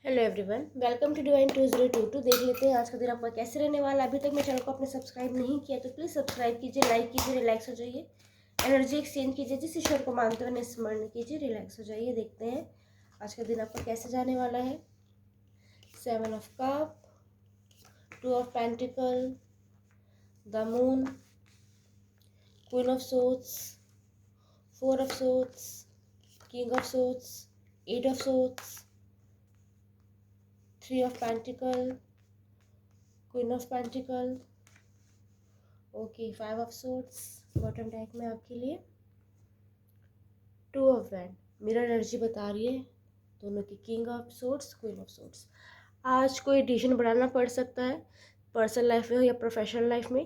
Hello everyone, welcome to Divine 2022। देख लेते हैं आज का दिन आपका कैसे रहने वाला। अभी तक मेरे चैनल को आपने सब्सक्राइब नहीं किया तो प्लीज़ सब्सक्राइब कीजिए, लाइक कीजिए, रिलैक्स हो जाइए, एनर्जी एक्सचेंज कीजिए, जिस ईश्वर को मानते हुए स्मरण कीजिए, रिलैक्स हो जाइए। देखते हैं आज का दिन आपका कैसे जाने वाला है। 7 of cup, 2 of pentacle, the moon, queen of swords, 4 of swords, king of swords, 8 of swords, 3 of pentacle, queen of pentacle, okay 5 of swords. Bottom deck में आपके लिए 2 ऑफ वैंड। मिरर एनर्जी बता रही है दोनों की, king of swords, queen of swords. आज कोई डिसीजन बढ़ाना पड़ सकता है, पर्सनल लाइफ में हो या प्रोफेशनल लाइफ में।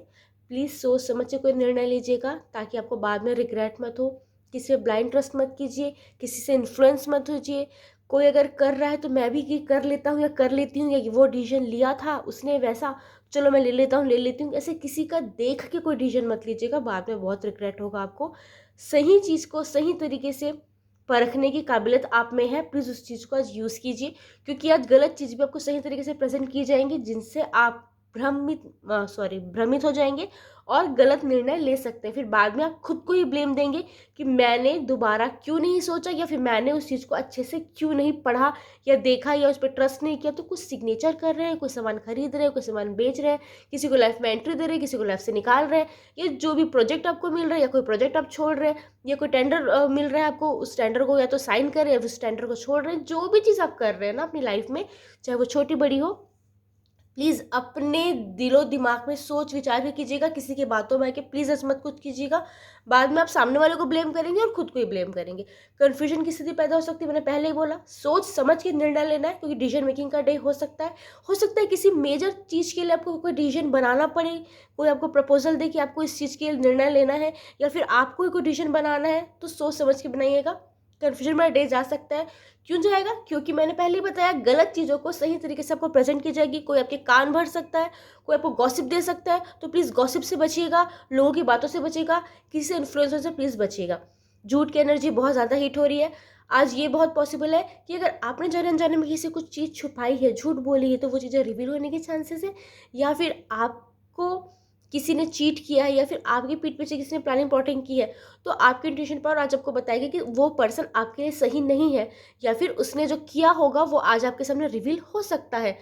प्लीज़ सोच समझ के कोई निर्णय लीजिएगा ताकि आपको बाद में रिग्रेट मत हो। किसी पे ब्लाइंड ट्रस्ट मत कीजिए, किसी से इन्फ्लुएंस मत होइए। कोई अगर कर रहा है तो मैं भी कर लेता हूँ या कर लेती हूँ, या वो डिसीजन लिया था उसने वैसा, चलो मैं ले लेता हूँ, ले लेती हूँ। ऐसे किसी का देख के कोई डिसीजन मत लीजिएगा, बाद में बहुत रिग्रेट होगा आपको। सही चीज़ को सही तरीके से परखने की काबिलियत आप में है, प्लीज़ उस चीज़ को आज यूज़ कीजिए, क्योंकि आज गलत चीज़ भी आपको सही तरीके से प्रेजेंट की जाएंगी जिनसे आप भ्रमित हो जाएंगे और गलत निर्णय ले सकते हैं। फिर बाद में आप खुद को ही ब्लेम देंगे कि मैंने दोबारा क्यों नहीं सोचा, या फिर मैंने उस चीज़ को अच्छे से क्यों नहीं पढ़ा या देखा या उस पर ट्रस्ट नहीं किया। तो कुछ सिग्नेचर कर रहे हैं, कोई सामान खरीद रहे हैं, कोई सामान बेच रहे हैं, किसी को लाइफ में एंट्री दे रहे हैं, किसी को लाइफ से निकाल रहे हैं, या जो भी प्रोजेक्ट आपको मिल रहा है या कोई प्रोजेक्ट आप छोड़ रहे हैं, या कोई टेंडर मिल रहा है आपको, उस टेंडर को या तो साइन करें या उस टेंडर को छोड़ रहे हैं। जो भी चीज़ आप कर रहे हैं ना अपनी लाइफ में, चाहे वो छोटी बड़ी हो, प्लीज़ अपने दिलो दिमाग में सोच विचार के कीजिएगा, किसी की बातों में आके प्लीज़ ऐसा मत कुछ कीजिएगा। बाद में आप सामने वाले को ब्लेम करेंगे और खुद को ही ब्लेम करेंगे। कन्फ्यूजन की स्थिति पैदा हो सकती है, मैंने पहले ही बोला। सोच समझ के निर्णय लेना है, क्योंकि डिसीजन मेकिंग का डे हो सकता है किसी मेजर चीज़ के लिए आपको कोई डिसीजन बनाना पड़े, कोई आपको प्रपोजल दे कि आपको इस चीज़ के लिए निर्णय लेना है, या फिर आपको कोई डिसीजन बनाना है, तो सोच समझ के बनाइएगा। कन्फ्यूजन में डे जा सकता है। क्यों जाएगा? क्योंकि मैंने पहले ही बताया, गलत चीज़ों को सही तरीके से आपको प्रेजेंट की जाएगी। कोई आपके कान भर सकता है, कोई आपको गॉसिप दे सकता है, तो प्लीज़ गॉसिप से बचिएगा, लोगों की बातों से बचिएगा, किसी से इन्फ्लुएंसर से प्लीज़ बचिएगा। झूठ की एनर्जी बहुत ज़्यादा हिट हो रही है। आज ये बहुत पॉसिबल है कि अगर आपने जाने अनजाने में किसी कुछ चीज़ छुपाई है, झूठ बोली है, तो वो चीज़ें रिवील होने के चांसेस है, या फिर आपको किसी ने चीट किया है, या फिर आपकी पीठ पीछे किसी ने प्लानिंग प्लॉटिंग की है, तो आपकी इंट्यूशन पावर आज आपको बताएगी कि वो पर्सन आपके लिए सही नहीं है, या फिर उसने जो किया होगा वो आज आपके सामने रिवील हो सकता है।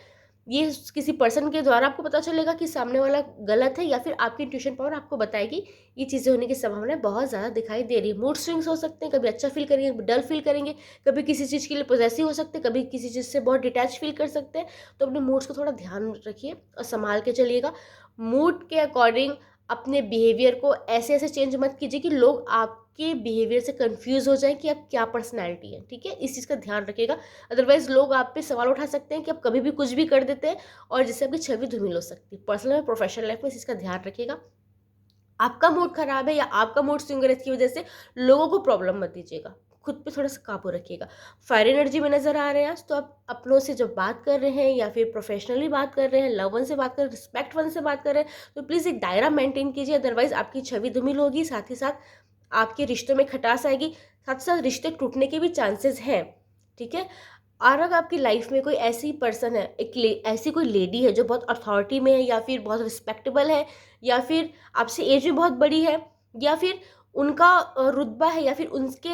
ये किसी पर्सन के द्वारा आपको पता चलेगा कि सामने वाला गलत है, या फिर आपकी इंट्यूशन पावर आपको बताएगी। ये चीज़ें होने की संभावना बहुत ज़्यादा दिखाई दे रही है। मूड स्विंग्स हो सकते हैं, कभी अच्छा फील करेंगे, कभी डल फील करेंगे, कभी किसी चीज़ के लिए पॉजेसिव हो सकते हैं, कभी किसी चीज़ से बहुत डिटैच फील कर सकते हैं। तो अपने मूड्स को थोड़ा ध्यान रखिए और संभाल के चलिएगा। मूड के अकॉर्डिंग अपने बिहेवियर को ऐसे ऐसे चेंज मत कीजिए कि लोग आपके बिहेवियर से कंफ्यूज हो जाएं कि आप क्या पर्सनैलिटी है। ठीक है, इस चीज़ का ध्यान रखिएगा। अदरवाइज लोग आप पे सवाल उठा सकते हैं कि आप कभी भी कुछ भी कर देते हैं, और जिससे आपकी छवि धूमिल हो सकती है। पर्सनल और प्रोफेशनल लाइफ में इस चीज़ का ध्यान रखिएगा। आपका मूड खराब है या आपका मूड स्विंग है, इसकी वजह से लोगों को प्रॉब्लम मत दीजिएगा, खुद पे थोड़ा सा काबू रखिएगा। फायर एनर्जी में नजर आ रहे हैं आज, तो आप अपनों से जब बात कर रहे हैं या फिर प्रोफेशनली बात कर रहे हैं, लव वन से बात कर रहे हैं, रिस्पेक्ट वन से बात कर रहे हैं, तो प्लीज़ एक दायरा मेंटेन कीजिए। अदरवाइज आपकी छवि धूमिल होगी, साथ ही साथ आपके रिश्तों में खटास आएगी, साथ साथ रिश्ते टूटने के भी चांसेस हैं। ठीक है, और अगर आपकी लाइफ में कोई ऐसी पर्सन है, ऐसी कोई लेडी है जो बहुत अथॉरिटी में है, या फिर बहुत रिस्पेक्टेबल है, या फिर आपसे एज में बहुत बड़ी है, या फिर उनका रुतबा है, या फिर उनके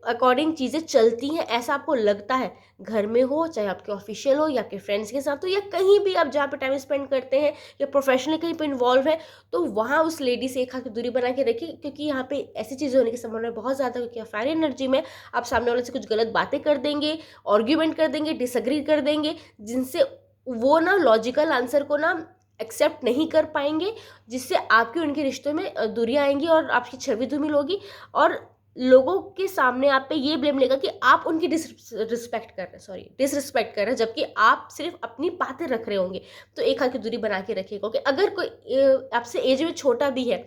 अकॉर्डिंग चीज़ें चलती हैं, ऐसा आपको लगता है, घर में हो, चाहे आपके ऑफिशियल हो या आपके फ्रेंड्स के साथ हो, या कहीं भी आप जहाँ पे टाइम स्पेंड करते हैं, या प्रोफेशनली कहीं पे इन्वॉल्व है, तो वहाँ उस लेडी से एक हाथ की दूरी बना के रखिए, क्योंकि यहाँ पे ऐसी चीज़ें होने की संभावना बहुत ज़्यादा है। क्योंकि फायर एनर्जी में आप सामने वाले से कुछ गलत बातें कर देंगे, आर्ग्यूमेंट कर देंगे, डिसएग्री कर देंगे, जिनसे वो ना लॉजिकल आंसर को ना एक्सेप्ट नहीं कर पाएंगे, जिससे आपके उनके रिश्तों में दूरी आएंगी और आपकी छवि धूमिल होगी, और लोगों के सामने आप पे ये ब्लेम लेगा कि आप उनकी डिसरिस्पेक्ट कर रहे हैं, जबकि आप सिर्फ अपनी बातें रख रहे होंगे। तो एक हाथ की दूरी बना के रखिएगा कि अगर कोई आपसे एज में छोटा भी है,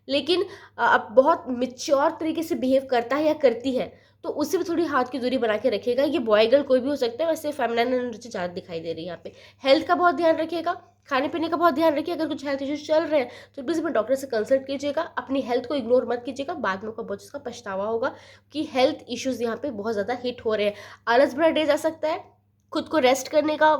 लेकिन अब बहुत मिच्योर तरीके से बिहेव करता है या करती है, तो उससे भी थोड़ी हाथ की दूरी बना के रखिएगा। ये बॉय गर्ल कोई भी हो सकता है, वैसे फेमिनिन एनर्जी ज़्यादा दिखाई दे रही है यहाँ पे। हेल्थ का बहुत ध्यान रखिएगा, खाने पीने का बहुत ध्यान रखिए। अगर कुछ हेल्थ इश्यूज चल रहे हैं तो प्लीज़ अपने डॉक्टर से कंसल्ट कीजिएगा। अपनी हेल्थ को इग्नोर मत कीजिएगा, बाद में आपको बहुत इसका पछतावा होगा कि हेल्थ इश्यूज यहाँ पे बहुत ज़्यादा हिट हो रहे हैं। आलस भरा डे जा सकता है, खुद को रेस्ट करने का,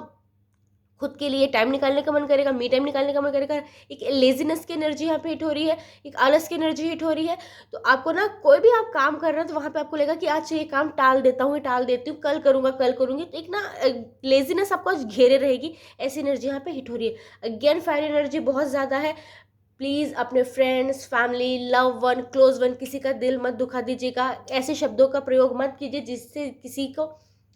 खुद के लिए टाइम निकालने का मन करेगा, मी टाइम निकालने का मन करेगा। एक लेजीनेस की एनर्जी यहाँ पे हिट हो रही है, एक आलस की एनर्जी हिट हो रही है। तो आपको ना कोई भी आप काम कर रहे हो तो वहाँ पे आपको लगेगा कि आज ये काम टाल देता हूँ, टाल देती हूँ, कल करूँगा, कल करूँगी। तो एक ना लेजीनेस आपको आज घेरे रहेगी, ऐसी एनर्जी यहाँ पे हिट हो रही है। अगेन फायर एनर्जी बहुत ज़्यादा है। प्लीज़ अपने friends, family, love one, close one, किसी का दिल मत दुखा दीजिएगा। ऐसे शब्दों का प्रयोग मत कीजिए जिससे किसी को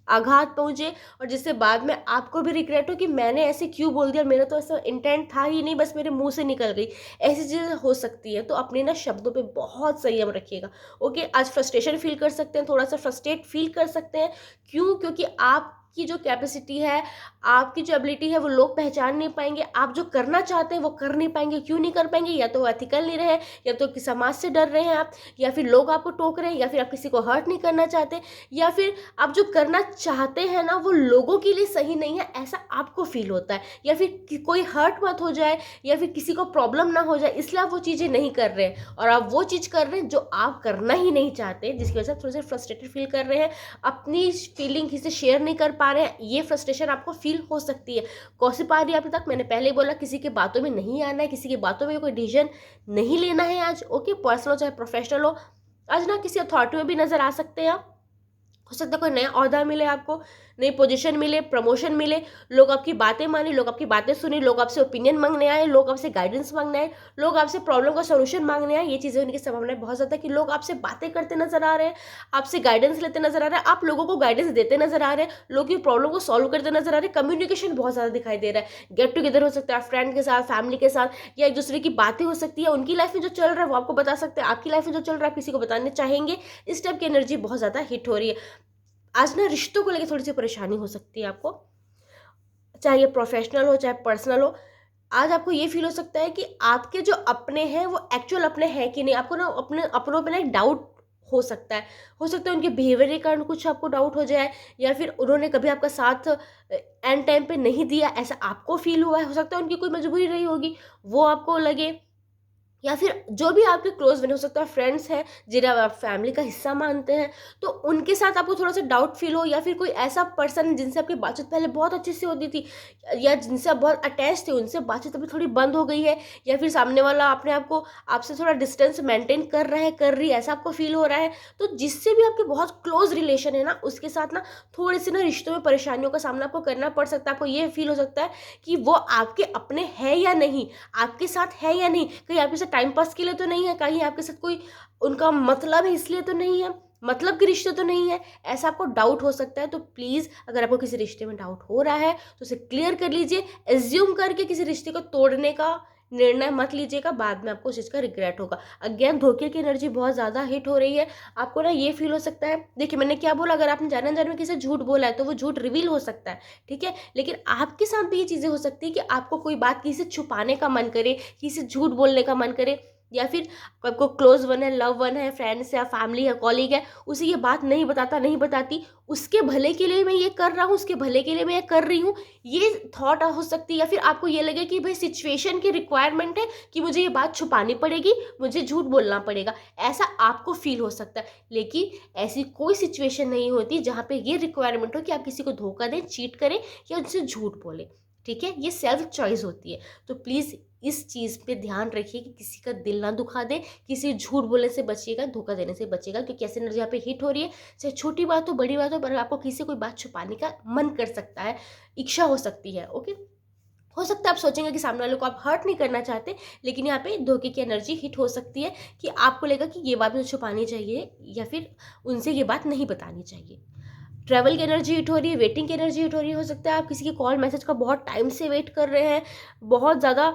आघात पहुंचे और जिससे बाद में आपको भी रिग्रेट हो कि मैंने ऐसे क्यों बोल दिया, मेरा तो ऐसा इंटेंट था ही नहीं, बस मेरे मुंह से निकल गई। ऐसी चीज़ें हो सकती है, तो अपने ना शब्दों पे बहुत संयम रखिएगा। ओके, आज फ्रस्ट्रेशन फील कर सकते हैं, थोड़ा सा फ्रस्ट्रेट फील कर सकते हैं। क्यों? क्योंकि आपकी जो कैपेसिटी है, आपकी जो एबिलिटी है, वो लोग पहचान नहीं पाएंगे। आप जो करना चाहते हैं वो कर नहीं पाएंगे। क्यों नहीं कर पाएंगे? या तो एथिकल नहीं रहे, या तो कि समाज से डर रहे हैं आप, या फिर लोग आपको टोक रहे हैं, या फिर आप किसी को हर्ट नहीं करना चाहते, या फिर आप जो करना चाहते हैं ना वो लोगों के लिए सही नहीं है, ऐसा आपको फील होता है। या फिर कोई हर्ट मत हो जाए, या फिर किसी को प्रॉब्लम ना हो जाए, इसलिए आप वो चीज़ें नहीं कर रहे हैं। और आप वो चीज़ कर रहे हैं जो आप करना ही नहीं चाहते, जिसकी वजह से थोड़े से फ्रस्ट्रेटेड फील कर रहे हैं, अपनी फीलिंग किसी से शेयर नहीं कर पा रहे हैं। ये फ्रस्ट्रेशन आपको फील हो सकती है। गॉसिप आ रही है आप तक, मैंने पहले ही बोला किसी के बातों में नहीं आना है, किसी की बातों में कोई डिसीजन नहीं लेना है आज। ओके, पर्सनल हो चाहे प्रोफेशनल हो, आज ना किसी अथॉरिटी में भी नजर आ सकते हैं आप। हो सकता है कोई नया ओहदा मिले आपको, नई पोजीशन मिले, प्रमोशन मिले, लोग आपकी बातें माने, लोग आपकी बातें सुने, लोग आपसे ओपिनियन मांगने आए, लोग आपसे गाइडेंस मांगने आए, लोग आपसे प्रॉब्लम का सोल्यूशन मांगने आए। ये चीज़ें होने की संभावना बहुत ज़्यादा है कि लोग आपसे बातें करते नजर आ रहे हैं, आपसे गाइडेंस लेते नजर आ रहे हैं, आप लोगों को गाइडेंस देते नजर आ रहे हैं, लोगों की प्रॉब्लम को सॉल्व करते नजर आ रहे हैं। कम्युनिकेशन बहुत ज़्यादा दिखाई दे रहा है। गेट टुगेदर हो सकता है फ्रेंड के साथ, फैमिली के साथ, या एक दूसरे की बातें हो सकती है। उनकी लाइफ में जो चल रहा है वो आपको बता सकते हैं, आपकी लाइफ में जो चल रहा है आप किसी को बताने चाहेंगे। इस टाइप की एनर्जी बहुत ज़्यादा हिट हो रही है। आज ना रिश्तों को लेकर थोड़ी सी परेशानी हो सकती है आपको, चाहे ये प्रोफेशनल हो चाहे पर्सनल हो। आज आपको ये फील हो सकता है कि आपके जो अपने हैं वो एक्चुअल अपने हैं कि नहीं। आपको ना अपने अपनों पे ना एक डाउट हो सकता है। हो सकता है उनके बिहेवियर के कारण कुछ आपको डाउट हो जाए, या फिर उन्होंने कभी आपका साथ एंड टाइम पे नहीं दिया, ऐसा आपको फील हुआ है। हो सकता है उनकी कोई मजबूरी रही होगी, वो आपको लगे, या फिर जो भी आपके क्लोज बने, हो सकता है फ्रेंड्स हैं जिन्हें आप फैमिली का हिस्सा मानते हैं, तो उनके साथ आपको थोड़ा सा डाउट फील हो, या फिर कोई ऐसा पर्सन जिनसे आपकी बातचीत पहले बहुत अच्छी से होती थी, या जिनसे आप बहुत अटैच थे, उनसे बातचीत अभी थोड़ी बंद हो गई है, या फिर सामने वाला अपने आप को आपसे थोड़ा डिस्टेंस मेंटेन कर रहा है, कर रही है, ऐसा आपको फील हो रहा है। तो जिससे भी आपके बहुत क्लोज रिलेशन है ना, उसके साथ ना थोड़े से ना रिश्तों में परेशानियों का सामना आपको करना पड़ सकता है। आपको ये फील हो सकता है कि वो आपके अपने हैं या नहीं, आपके साथ है या नहीं, कहीं आपके साथ टाइम पास के लिए तो नहीं है, कहीं आपके साथ कोई उनका मतलब है इसलिए तो नहीं है, मतलब के रिश्ते तो नहीं है, ऐसा आपको डाउट हो सकता है। तो प्लीज़ अगर आपको किसी रिश्ते में डाउट हो रहा है तो उसे क्लियर कर लीजिए। एज्यूम करके किसी रिश्ते को तोड़ने का निर्णय मत लीजिएगा, बाद में आपको उस चीज़ का रिग्रेट होगा। अगेन धोखे की एनर्जी बहुत ज़्यादा हिट हो रही है। आपको ना ये फील हो सकता है, देखिए मैंने क्या बोला, अगर आपने जाने अनजाने में किसी से झूठ बोला है तो वो झूठ रिवील हो सकता है, ठीक है। लेकिन आपके साथ भी ये चीज़ें हो सकती है कि आपको कोई बात किसी से छुपाने का मन करे, किसी से झूठ बोलने का मन करे, या फिर आपको क्लोज वन है, लव वन है, फ्रेंड्स है, फैमिली है, कॉलीग है, उसे ये बात नहीं बताता, नहीं बताती, उसके भले के लिए मैं ये कर रहा हूँ, उसके भले के लिए मैं ये कर रही हूँ, ये थॉट हो सकती है। या फिर आपको ये लगे कि भाई सिचुएशन की रिक्वायरमेंट है कि मुझे ये बात छुपानी पड़ेगी, मुझे झूठ बोलना पड़ेगा, ऐसा आपको फील हो सकता है। लेकिन ऐसी कोई सिचुएशन नहीं होती जहाँ पे ये रिक्वायरमेंट हो कि आप किसी को धोखा दें, चीट करें या उनसे झूठ बोलें, ठीक है। ये सेल्फ चॉइस होती है। तो प्लीज़ इस चीज़ पे ध्यान रखिए कि किसी का दिल ना दुखा दे, किसी झूठ बोलने से बचिएगा, धोखा देने से बचिएगा, क्योंकि ऐसी एनर्जी यहाँ पे हिट हो रही है। चाहे छोटी बात हो, बड़ी बात हो, पर आपको किसी से कोई बात छुपाने का मन कर सकता है, इच्छा हो सकती है। ओके, हो सकता है आप सोचेंगे कि सामने वाले को आप हर्ट नहीं करना चाहते, लेकिन यहाँ पे धोखे की एनर्जी हिट हो सकती है कि आपको लगेगा कि ये बात मुझे छुपानी चाहिए, या फिर उनसे ये बात नहीं बतानी चाहिए। ट्रैवल की एनर्जी हिट हो रही है, वेटिंग की एनर्जी हिट हो रही है। हो सकता है आप किसी के कॉल मैसेज का बहुत टाइम से वेट कर रहे हैं, बहुत ज़्यादा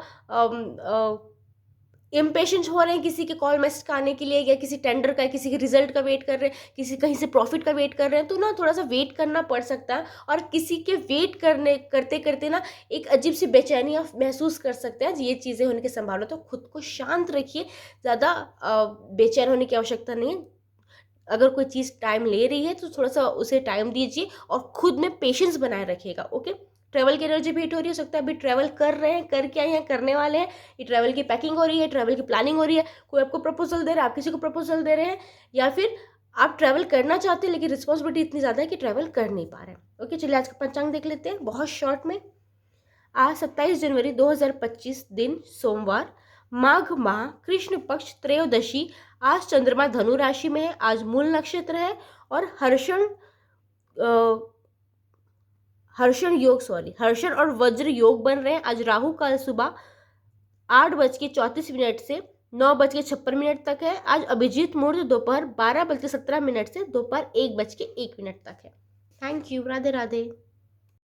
इम्पेशेंस हो रहे हैं किसी के कॉल मैसेज का आने के लिए, या किसी टेंडर का, किसी के रिजल्ट का वेट कर रहे हैं, किसी कहीं से प्रॉफिट का वेट कर रहे हैं, तो ना थोड़ा सा वेट करना पड़ सकता है। और किसी के वेट करने करते करते ना एक अजीब सी बेचैनी आप महसूस कर सकते हैं। ये चीज़ें होने की संभावना, तो खुद को शांत रखिए, ज़्यादा बेचैन होने की आवश्यकता नहीं है। अगर कोई चीज़ टाइम ले रही है तो थोड़ा सा उसे टाइम दीजिए और खुद में पेशेंस बनाए रखिएगा। ओके, ट्रैवल की एनर्जी भी हिट हो रही है। हो सकता है अभी ट्रैवल कर रहे हैं, करके आए हैं, करने वाले हैं, ये ट्रैवल की पैकिंग हो रही है, ट्रैवल की प्लानिंग हो रही है, कोई आपको प्रपोजल दे रहा है, आप किसी को प्रपोजल दे रहे हैं, या फिर आप ट्रैवल करना चाहते हैं लेकिन रिस्पॉन्सिबिलिटी इतनी ज़्यादा है कि ट्रैवल कर नहीं पा रहे हैं। ओके, चलिए आज का पंचांग देख लेते हैं बहुत शॉर्ट में। आज 27 जनवरी 2025 दिन सोमवार, माघ माह, कृष्ण पक्ष, त्रयोदशी। आज चंद्रमा धनु राशि में है, आज मूल नक्षत्र है और हर्षण और वज्र योग बन रहे हैं। आज राहु काल सुबह 8:34 से 9:56 तक है। आज अभिजीत मुहूर्त दोपहर 12:17 से दोपहर 1:01 तक है। Thank you. राधे राधे।